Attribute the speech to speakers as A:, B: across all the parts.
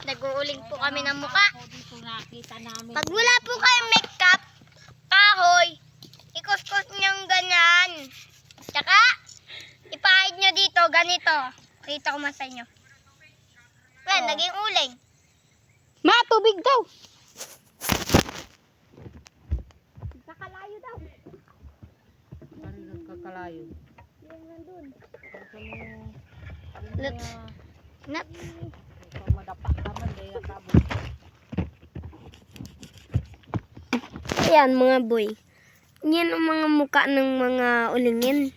A: nag-uuling po kami ng muka.
B: Dito nakita namin.
A: Pag wala po kayong makeup, kahoy, ikuskus niyong ganyan. Tsaka, ipahid nyo dito, ganito. Kita ko man sa inyo. Well, naging uling.
C: Ma, tubig daw.
A: Nakalayo daw.
B: Ano nagkakalayo?
A: Yung nandun.
B: Lut.
A: Nat.
B: Madapak naman eh. Kabot.
C: Ayan mga boy. Yan ang mga muka ng mga ulingin.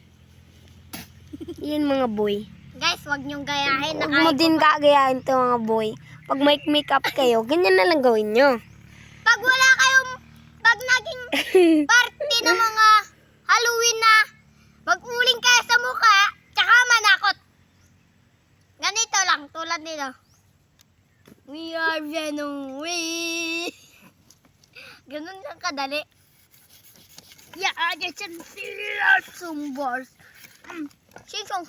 C: Yan mga boy.
A: Guys, wag niyong gayahin na
C: Huwag mo din kagayahin to mga boy. Pag may makeup kayo, ganyan na lang gawin nyo.
A: Pag wala kayong, pag naging party ng mga Halloween na, mag-uling kayo sa mukha, tsaka manakot. Ganito lang, tulad nito. We are Venom, we. Ganun lang kadali. Yeah, I just some balls. Sisong,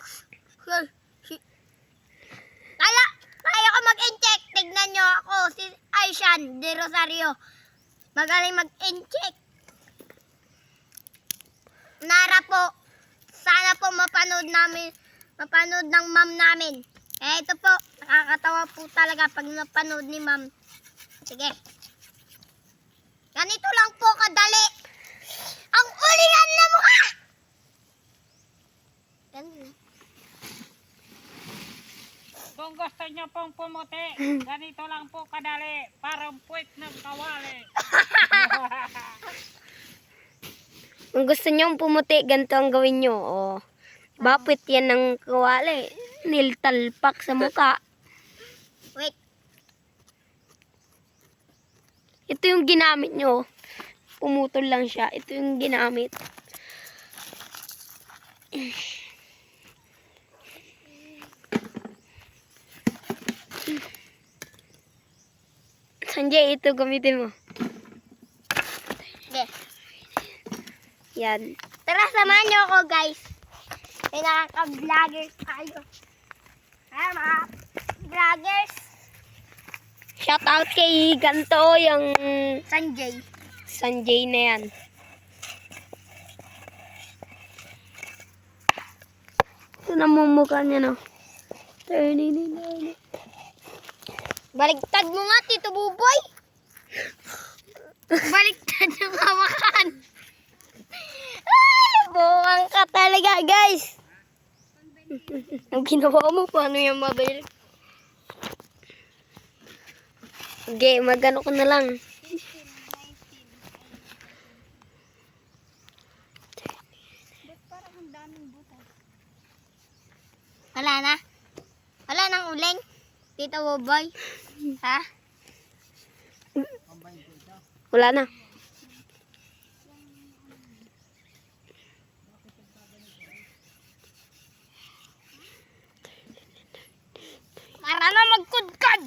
A: kaya ko mag-inject. Tignan nyo ako, si Aishan de Rosario. Magaling mag-inject. Nara po, sana po mapanood ng ma'am namin. Eh, ito po, nakakatawa po talaga pag napanood ni ma'am. Sige. Ganito lang po kadali. Ang ulingan na mukha! Ganun.
B: Kung gusto nyo pong pumuti, ganito lang po kadali. Parang puwit ng kawali.
C: Kung gusto nyo pumuti, ganito ang gawin nyo. O, bapit yan ng kawali. Niltalpak sa muka.
A: Wait.
C: Ito yung ginamit nyo. Pumutol lang siya. Ito yung ginamit. Sanjay, ito gamitin mo.
A: Sige.
C: Yan.
A: Tara, samahan nyo ako, guys. May nakaka-vloggers tayo. Ha, mga vloggers.
C: Shout out kay ganto yung
A: Sanjay.
C: Sanjay na yan. Ito namumukha niya, no? Turning.
A: Baligtad mo nga, Tito Buboy. Baligtad yung hawakan. Ay, buwang ka talaga, guys.
C: Ang ginawa mo, paano yung mabalik? Okay, magano ko na lang.
A: Wala na? Wala nang uling? Tito Buboy? Ha?
C: Wala na.
A: Para na magkudkad.